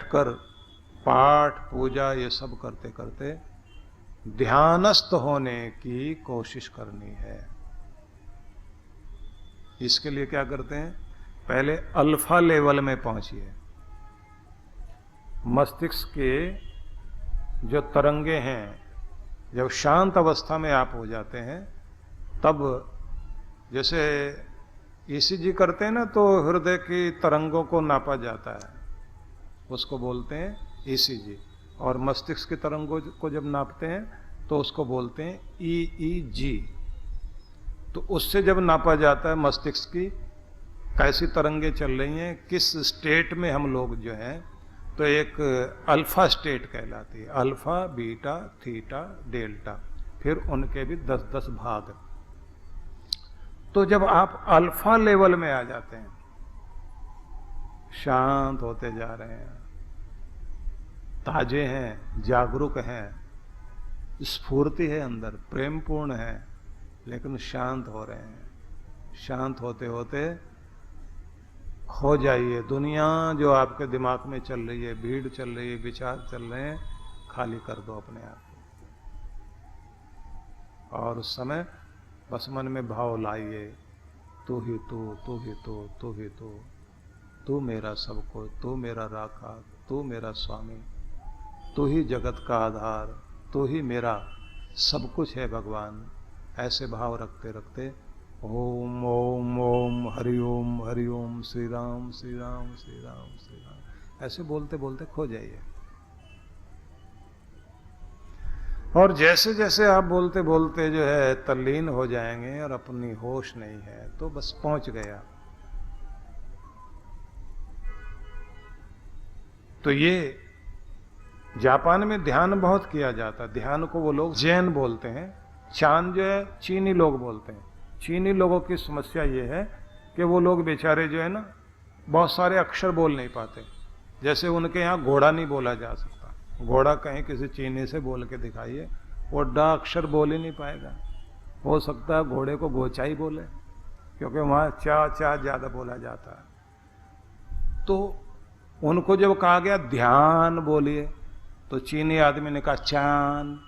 बैठकर पाठ पूजा ये सब करते करते ध्यानस्थ होने की कोशिश करनी है। इसके लिए क्या करते हैं, पहले अल्फा लेवल में पहुंचिए। मस्तिष्क के जो तरंगे हैं, जब शांत अवस्था में आप हो जाते हैं, तब जैसे ईसीजी करते हैं ना, तो हृदय की तरंगों को नापा जाता है, उसको बोलते हैं ईसीजी। और मस्तिष्क की तरंगों को जब नापते हैं तो उसको बोलते हैं ईईजी। तो उससे जब नापा जाता है मस्तिष्क की कैसी तरंगे चल रही हैं, किस स्टेट में हम लोग जो हैं, तो एक अल्फा स्टेट कहलाती है, अल्फा बीटा थीटा डेल्टा, फिर उनके भी 10-10 भाग। तो जब आप अल्फा लेवल में आ जाते हैं, शांत होते जा रहे हैं, ताजे हैं, जागरूक हैं, स्फूर्ति है अंदर, प्रेमपूर्ण है, लेकिन शांत हो रहे हैं। शांत होते होते खो जाइए। दुनिया जो आपके दिमाग में चल रही है, भीड़ चल रही है, विचार चल रहे हैं, खाली कर दो अपने आप को। और उस समय बस मन में भाव लाइए, तू ही तू, तू ही तू, तू ही तू, तू मेरा सब कुछ, तू मेरा राखा, तू मेरा स्वामी, तू ही जगत का आधार, तू ही मेरा सब कुछ है भगवान। ऐसे भाव रखते रखते ओम ओम ओम हरि ओम श्री राम श्री राम श्री राम श्री राम, ऐसे बोलते बोलते खो जाइए। और जैसे जैसे आप बोलते बोलते जो है तल्लीन हो जाएंगे और अपनी होश नहीं है, तो बस पहुंच गया। तो ये जापान में ध्यान बहुत किया जाता है। ध्यान को वो लोग जैन बोलते हैं, चांद जो है चीनी लोग बोलते हैं। चीनी लोगों की समस्या ये है कि वो लोग बेचारे जो है ना, बहुत सारे अक्षर बोल नहीं पाते। जैसे उनके यहाँ घोड़ा नहीं बोला जा सकता, घोड़ा कहीं किसी चीनी से बोल के दिखाइए, वो डा अक्षर बोल ही नहीं पाएगा। हो सकता है घोड़े को गोचाई बोले, क्योंकि वहाँ चा चा ज्यादा बोला जाता है। तो उनको जब कहा गया ध्यान बोलिए, तो चीनी आदमी ने कहा चांद।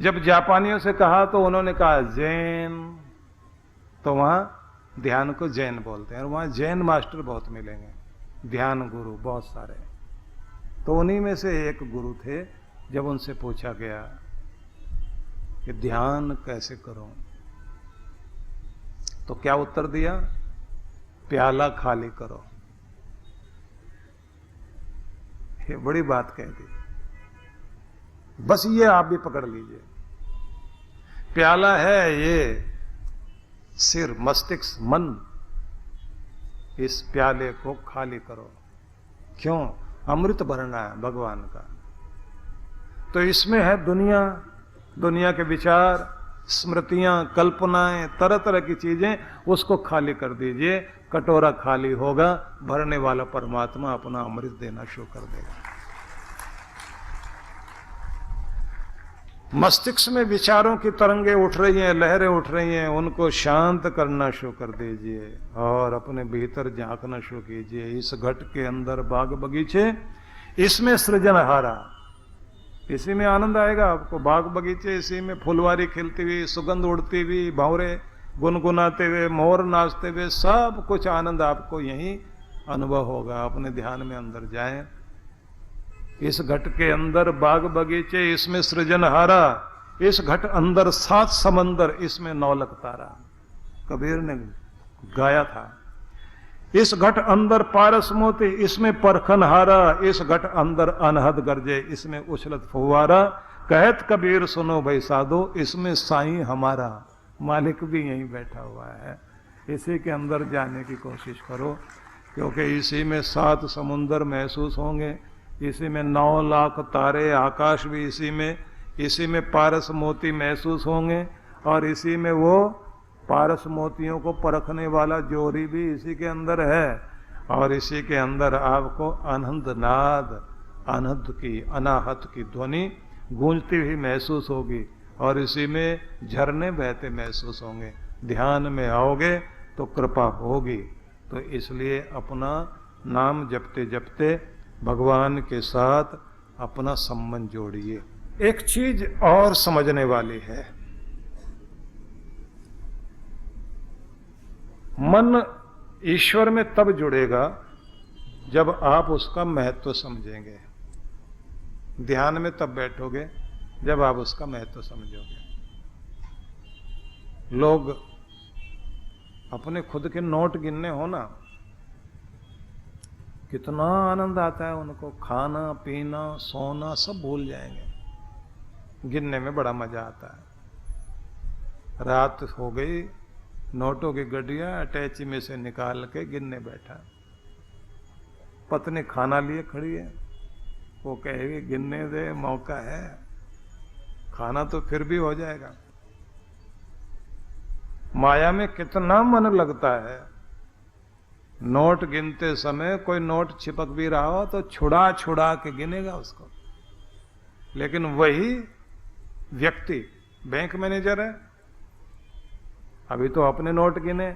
जब जापानियों से कहा तो उन्होंने कहा जैन। तो वहां ध्यान को जैन बोलते हैं, और वहां जैन मास्टर बहुत मिलेंगे, ध्यान गुरु बहुत सारे। तो उन्हीं में से एक गुरु थे। जब उनसे पूछा गया कि ध्यान कैसे करूं, तो क्या उत्तर दिया, प्याला खाली करो। ये बड़ी बात कह दी। बस ये आप भी पकड़ लीजिए, प्याला है ये सिर, मस्तिष्क, मन, इस प्याले को खाली करो। क्यों? अमृत भरना है भगवान का। तो इसमें है दुनिया, दुनिया के विचार, स्मृतियां, कल्पनाएं, तरह तरह की चीजें, उसको खाली कर दीजिए। कटोरा खाली होगा, भरने वाला परमात्मा अपना अमृत देना शुरू कर देगा। मस्तिष्क में विचारों की तरंगे उठ रही हैं, लहरें उठ रही हैं, उनको शांत करना शुरू कर दीजिए और अपने भीतर झांकना शुरू कीजिए। इस घट के अंदर बाग बगीचे, इसमें सृजनहारा, इसी में आनंद आएगा आपको। बाग बगीचे, इसी में फुलवारी खिलती हुई, सुगंध उड़ती हुई, भंवरे गुनगुनाते हुए, मोर नाचते हुए, सब कुछ आनंद आपको यही अनुभव होगा। अपने ध्यान में अंदर जाएं। इस घट के अंदर बाग बगीचे, इसमें सृजनहारा, इस घट अंदर 7 समंदर, इसमें 9 लख तारा, कबीर ने गाया था। इस घट अंदर पारस मोती, इसमें परखनहारा, इस घट अंदर अनहद गरजे, इसमें उछलत फुवारा। कहत कबीर सुनो भाई साधो, इसमें साईं हमारा, मालिक भी यहीं बैठा हुआ है। इसी के अंदर जाने की कोशिश करो, क्योंकि इसी में 7 समुंदर महसूस होंगे, इसी में 9 लाख तारे, आकाश भी इसी में पारस मोती महसूस होंगे, और इसी में वो पारस मोतियों को परखने वाला जोरी भी इसी के अंदर है। और इसी के अंदर आपको अनंत नाद, अनंत की, अनाहत की ध्वनि गूंजती हुई महसूस होगी, और इसी में झरने बहते महसूस होंगे। ध्यान में आओगे तो कृपा होगी। तो इसलिए अपना नाम जपते जपते भगवान के साथ अपना संबंध जोड़िए। एक चीज और समझने वाली है, मन ईश्वर में तब जुड़ेगा जब आप उसका महत्व समझेंगे। ध्यान में तब बैठोगे जब आप उसका महत्व समझोगे। लोग अपने खुद के नोट गिनने हो ना, कितना आनंद आता है उनको, खाना पीना सोना सब भूल जाएंगे, गिनने में बड़ा मजा आता है। रात हो गई, नोटों की गड्डियां अटैची में से निकाल के गिनने बैठा, पत्नी खाना लिए खड़ी है, वो कहेगी गिनने दे, मौका है, खाना तो फिर भी हो जाएगा। माया में कितना मन लगता है। नोट गिनते समय कोई नोट चिपक भी रहा हो तो छुड़ा छुड़ा के गिनेगा उसको, लेकिन वही व्यक्ति बैंक मैनेजर है, अभी तो अपने नोट गिने,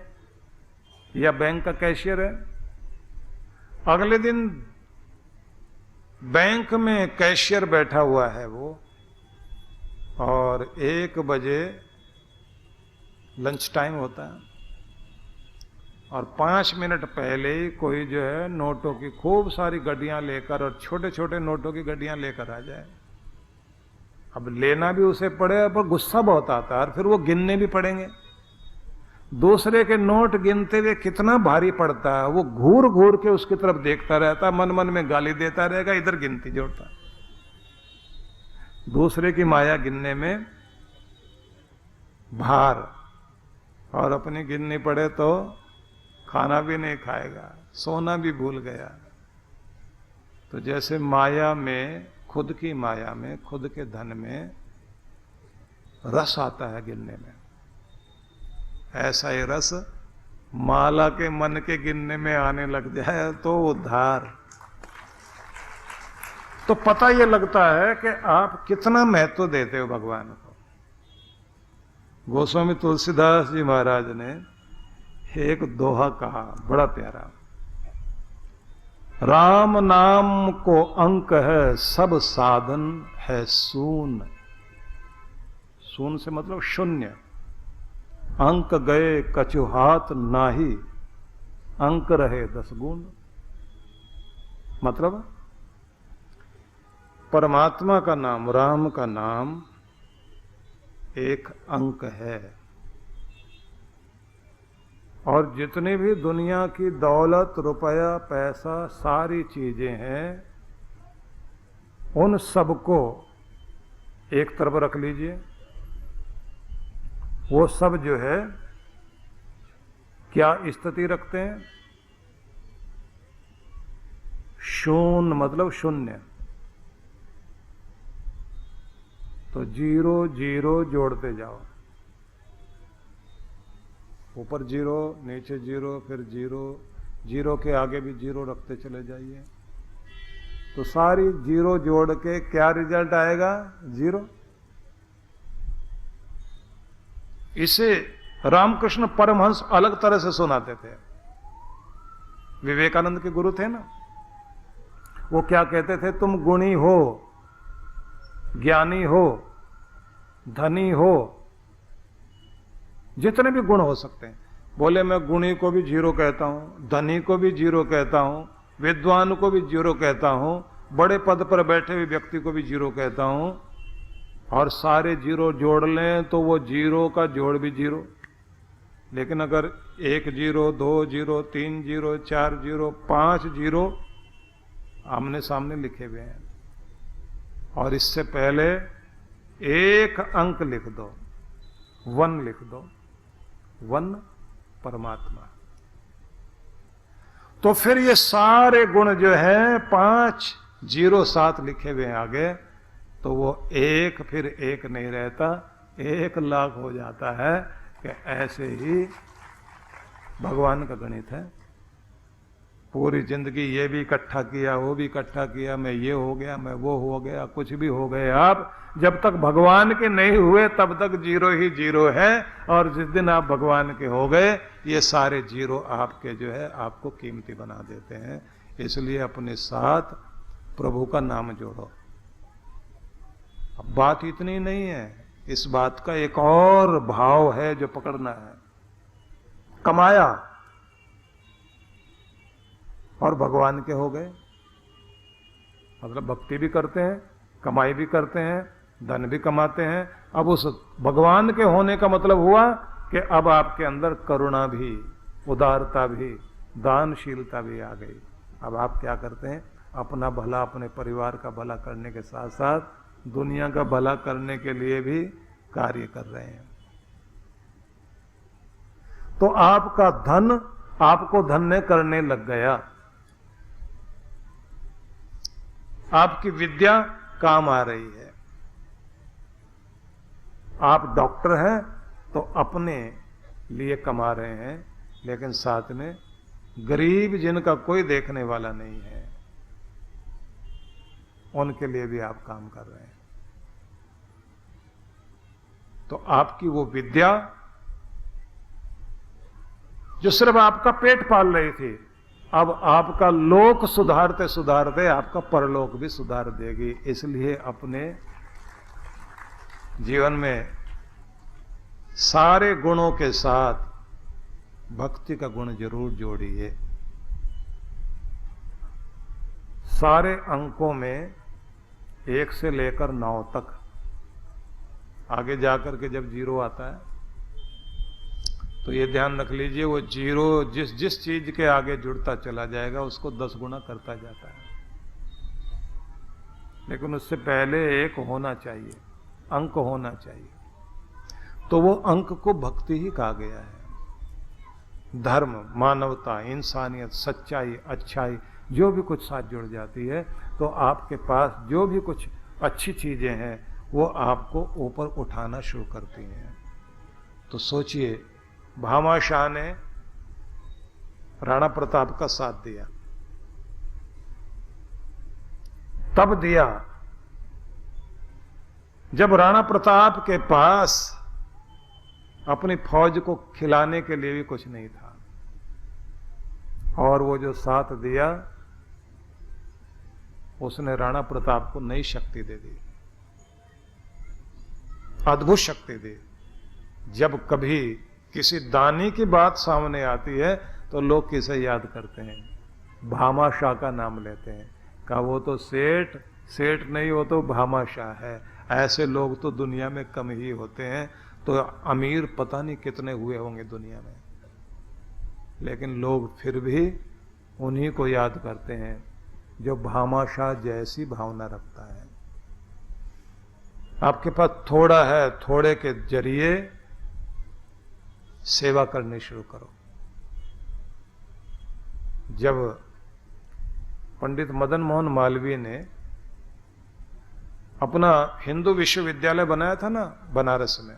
या बैंक का कैशियर है, अगले दिन बैंक में कैशियर बैठा हुआ है वो, और 1 बजे लंच टाइम होता है और 5 मिनट पहले ही कोई जो है नोटों की खूब सारी गड्डियां लेकर और छोटे छोटे नोटों की गड्डियां लेकर आ जाए। अब लेना भी उसे पड़े, पर गुस्सा बहुत आता है और फिर वो गिनने भी पड़ेंगे। दूसरे के नोट गिनते हुए कितना भारी पड़ता है, वो घूर घूर के उसकी तरफ देखता रहता, मन मन में गाली देता रहेगा, इधर गिनती जोड़ता। दूसरे की माया गिनने में भार, और अपनी गिननी पड़े तो खाना भी नहीं खाएगा, सोना भी भूल गया। तो जैसे माया में, खुद की माया में, खुद के धन में रस आता है गिनने में, ऐसा ही रस माला के मन के गिनने में आने लग जाए तो उद्धार। तो पता ये लगता है कि आप कितना महत्व देते हो भगवान को। गोस्वामी तुलसीदास जी महाराज ने एक दोहा कहा, बड़ा प्यारा, राम नाम को अंक है, सब साधन है शून। शून से मतलब शून्य। अंक गए कछु हाथ नाही, अंक रहे 10 गुण। मतलब परमात्मा का नाम, राम का नाम एक अंक है, और जितनी भी दुनिया की दौलत, रुपया, पैसा, सारी चीजें हैं, उन सबको एक तरफ रख लीजिए। वो सब जो है क्या स्थिति रखते हैं? शून्य, मतलब शून्य। तो 0 0 जोड़ते जाओ, ऊपर 0, नीचे 0, फिर 0, 0 के आगे भी 0 रखते चले जाइए, तो सारी 0 जोड़ के क्या रिजल्ट आएगा? 0। इसे रामकृष्ण परमहंस अलग तरह से सुनाते थे। विवेकानंद के गुरु थे ना, वो क्या कहते थे? तुम गुणी हो, ज्ञानी हो, धनी हो, जितने भी गुण हो सकते हैं। बोले मैं गुणी को भी 0 कहता हूं, धनी को भी 0 कहता हूं, विद्वान को भी 0 कहता हूं, बड़े पद पर बैठे हुए व्यक्ति को भी 0 कहता हूं, और सारे 0 जोड़ लें तो वो 0 का जोड़ भी 0। लेकिन अगर 1 0, 2 0, 3 0, 4 0, 5 0 आमने सामने लिखे हुए हैं, और इससे पहले एक अंक लिख दो, 1 लिख दो, 1 परमात्मा। तो फिर ये सारे गुण जो है 5 0 7 लिखे हुए हैं आगे, तो वो 1 फिर 1 नहीं रहता, 1 लाख हो जाता है। कि ऐसे ही भगवान का गणित है। पूरी जिंदगी ये भी इकट्ठा किया, वो भी इकट्ठा किया, मैं ये हो गया, मैं वो हो गया, कुछ भी हो गए आप, जब तक भगवान के नहीं हुए तब तक 0 ही 0 है, और जिस दिन आप भगवान के हो गए ये सारे 0 आपके जो है आपको कीमती बना देते हैं। इसलिए अपने साथ प्रभु का नाम जोड़ो। अब बात इतनी नहीं है, इस बात का एक और भाव है जो पकड़ना है। कमाया और भगवान के हो गए, मतलब भक्ति भी करते हैं, कमाई भी करते हैं, धन भी कमाते हैं। अब उस भगवान के होने का मतलब हुआ कि अब आपके अंदर करुणा भी, उदारता भी, दानशीलता भी आ गई। अब आप क्या करते हैं? अपना भला, अपने परिवार का भला करने के साथ साथ दुनिया का भला करने के लिए भी कार्य कर रहे हैं। तो आपका धन आपको धन्य करने लग गया, आपकी विद्या काम आ रही है। आप डॉक्टर हैं तो अपने लिए कमा रहे हैं, लेकिन साथ में गरीब जिनका कोई देखने वाला नहीं है उनके लिए भी आप काम कर रहे हैं। तो आपकी वो विद्या जो सिर्फ आपका पेट पाल रही थी, अब आपका लोक सुधारते सुधारते आपका परलोक भी सुधार देगी। इसलिए अपने जीवन में सारे गुणों के साथ भक्ति का गुण जरूर जोड़िए। सारे अंकों में 1 से लेकर 9 तक, आगे जाकर के जब 0 आता है तो ये ध्यान रख लीजिए, वो 0 जिस जिस चीज के आगे जुड़ता चला जाएगा उसको 10 गुना करता जाता है। लेकिन उससे पहले एक होना चाहिए, अंक होना चाहिए। तो वो अंक को भक्ति ही कहा गया है। धर्म, मानवता, इंसानियत, सच्चाई, अच्छाई जो भी कुछ साथ जुड़ जाती है, तो आपके पास जो भी कुछ अच्छी चीजें हैं वो आपको ऊपर उठाना शुरू करती हैं। तो सोचिए, भामाशाह ने राणा प्रताप का साथ दिया, तब दिया जब राणा प्रताप के पास अपनी फौज को खिलाने के लिए भी कुछ नहीं था, और वो जो साथ दिया उसने राणा प्रताप को नई शक्ति दे दी, अद्भुत शक्ति दी। जब कभी किसी दानी की बात सामने आती है तो लोग किसे याद करते हैं? भामाशाह का नाम लेते हैं। कहा वो तो सेठ नहीं, वो तो भामाशाह है। ऐसे लोग तो दुनिया में कम ही होते हैं, तो अमीर पता नहीं कितने हुए होंगे दुनिया में, लेकिन लोग फिर भी उन्हीं को याद करते हैं जो भामाशाह जैसी भावना रखता है। आपके पास थोड़ा है, थोड़े के जरिए सेवा करनी शुरू करो। जब पंडित मदन मोहन मालवीय ने अपना हिंदू विश्वविद्यालय बनाया था ना बनारस में,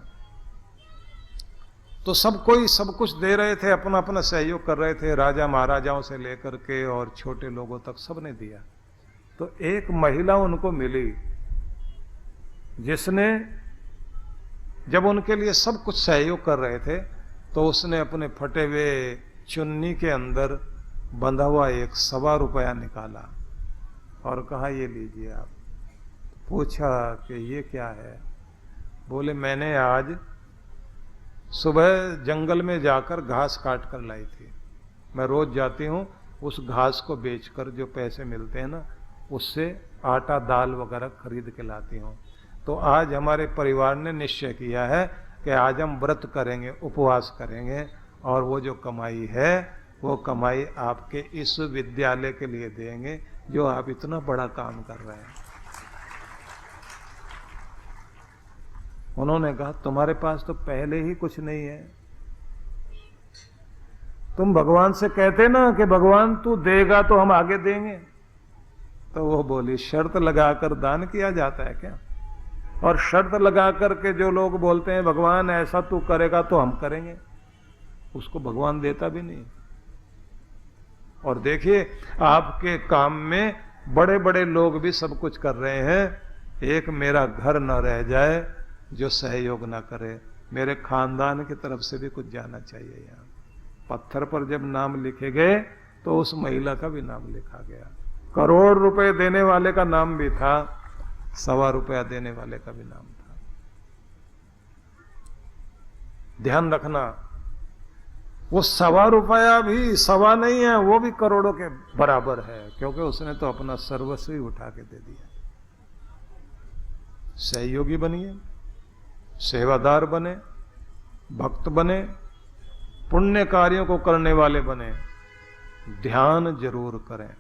तो सब कोई सब कुछ दे रहे थे, अपना अपना सहयोग कर रहे थे, राजा महाराजाओं से लेकर के और छोटे लोगों तक सबने दिया। तो एक महिला उनको मिली जिसने, जब उनके लिए सब कुछ सहयोग कर रहे थे, तो उसने अपने फटे हुए चुन्नी के अंदर बंधा हुआ एक ₹1.25 निकाला और कहा ये लीजिए आप। पूछा कि ये क्या है? बोले मैंने आज सुबह जंगल में जाकर घास काट कर लाई थी, मैं रोज जाती हूँ, उस घास को बेचकर जो पैसे मिलते हैं ना, उससे आटा दाल वगैरह खरीद के लाती हूँ। तो आज हमारे परिवार ने निश्चय किया है कि आज हम व्रत करेंगे, उपवास करेंगे, और वो जो कमाई है वो कमाई आपके इस विद्यालय के लिए देंगे जो आप इतना बड़ा काम कर रहे हैं। उन्होंने कहा तुम्हारे पास तो पहले ही कुछ नहीं है, तुम भगवान से कहते ना कि भगवान तू देगा तो हम आगे देंगे। तो वो बोली शर्त लगाकर दान किया जाता है क्या? और शर्त लगा करके जो लोग बोलते हैं भगवान ऐसा तू करेगा तो हम करेंगे, उसको भगवान देता भी नहीं। और देखिए आपके काम में बड़े बड़े लोग भी सब कुछ कर रहे हैं, एक मेरा घर न रह जाए जो सहयोग ना करे। मेरे खानदान की तरफ से भी कुछ जाना चाहिए। यहाँ पत्थर पर जब नाम लिखे गए तो उस महिला का भी नाम लिखा गया। करोड़ रुपए देने वाले का नाम भी था, 1.25 रुपया देने वाले का भी नाम था। ध्यान रखना, वो 1.25 रुपया भी 1.25 नहीं है, वो भी करोड़ों के बराबर है, क्योंकि उसने तो अपना सर्वस्व ही उठा के दे दिया। सहयोगी बनिए, सेवादार बने, भक्त बने, पुण्य कार्यों को करने वाले बने, ध्यान जरूर करें।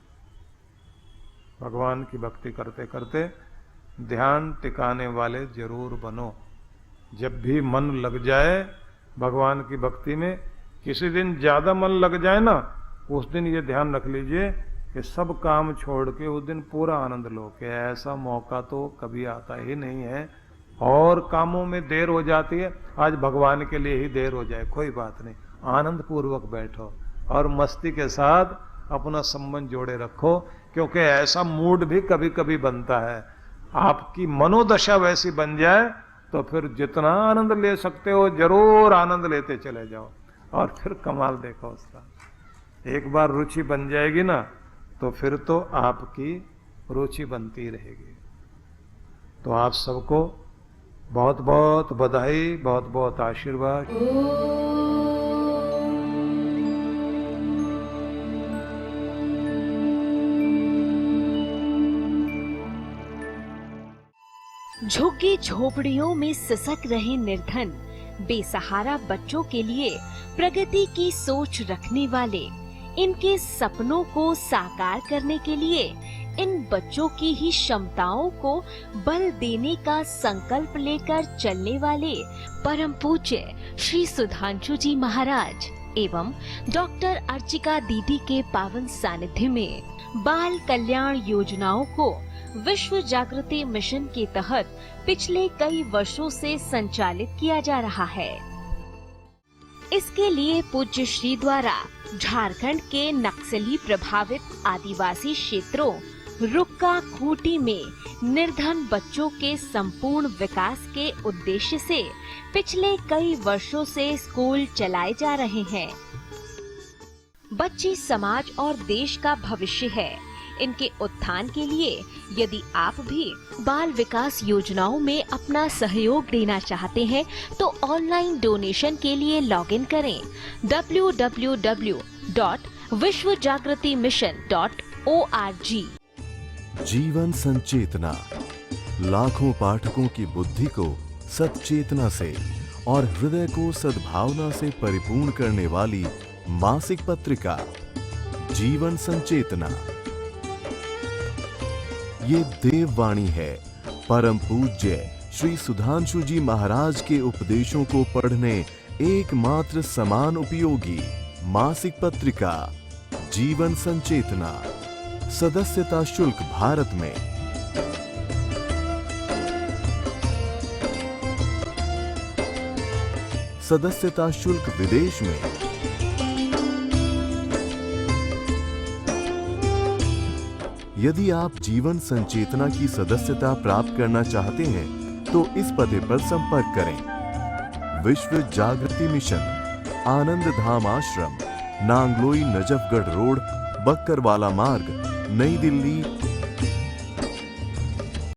भगवान की भक्ति करते करते ध्यान टिकाने वाले जरूर बनो। जब भी मन लग जाए भगवान की भक्ति में, किसी दिन ज्यादा मन लग जाए ना, उस दिन ये ध्यान रख लीजिए कि सब काम छोड़ के उस दिन पूरा आनंद लो, कि ऐसा मौका तो कभी आता ही नहीं है। और कामों में देर हो जाती है, आज भगवान के लिए ही देर हो जाए, कोई बात नहीं, आनंद पूर्वक बैठो और मस्ती के साथ अपना संबंध जोड़े रखो, क्योंकि ऐसा मूड भी कभी कभी बनता है। आपकी मनोदशा वैसी बन जाए तो फिर जितना आनंद ले सकते हो जरूर आनंद लेते चले जाओ, और फिर कमाल देखो उसका। एक बार रुचि बन जाएगी ना, तो फिर तो आपकी रुचि बनती रहेगी। तो आप सबको बहुत बहुत बधाई, बहुत बहुत आशीर्वाद। झुग्गी झोपड़ियों में सिसक रहे निर्धन बेसहारा बच्चों के लिए प्रगति की सोच रखने वाले, इनके सपनों को साकार करने के लिए इन बच्चों की ही क्षमताओं को बल देने का संकल्प लेकर चलने वाले परम पूज्य श्री सुधांशु जी महाराज एवं डॉक्टर अर्चिका दीदी के पावन सानिध्य में बाल कल्याण योजनाओं को विश्व जागृति मिशन के तहत पिछले कई वर्षों से संचालित किया जा रहा है। इसके लिए पूज्य श्री द्वारा झारखंड के नक्सली प्रभावित आदिवासी क्षेत्रों रुक्का खूंटी में निर्धन बच्चों के संपूर्ण विकास के उद्देश्य से पिछले कई वर्षों से स्कूल चलाए जा रहे हैं। बच्चे समाज और देश का भविष्य है। इनके उत्थान के लिए यदि आप भी बाल विकास योजनाओं में अपना सहयोग देना चाहते हैं तो ऑनलाइन डोनेशन के लिए लॉगिन करें www.vishwajagritimission.org। जीवन संचेतना, लाखों पाठकों की बुद्धि को सच्चेतना से और हृदय को सद्भावना से परिपूर्ण करने वाली मासिक पत्रिका जीवन संचेतना। ये देववाणी है परम पूज्य श्री सुधांशु जी महाराज के उपदेशों को पढ़ने एकमात्र समान उपयोगी मासिक पत्रिका जीवन संचेतना। सदस्यता शुल्क भारत में सदस्यता शुल्क विदेश में। यदि आप जीवन संचेतना की सदस्यता प्राप्त करना चाहते हैं तो इस पते पर संपर्क करें। विश्व जागृति मिशन, आनंद धाम आश्रम, नांगलोई नजफगढ़ रोड, बक्करवाला मार्ग, नई दिल्ली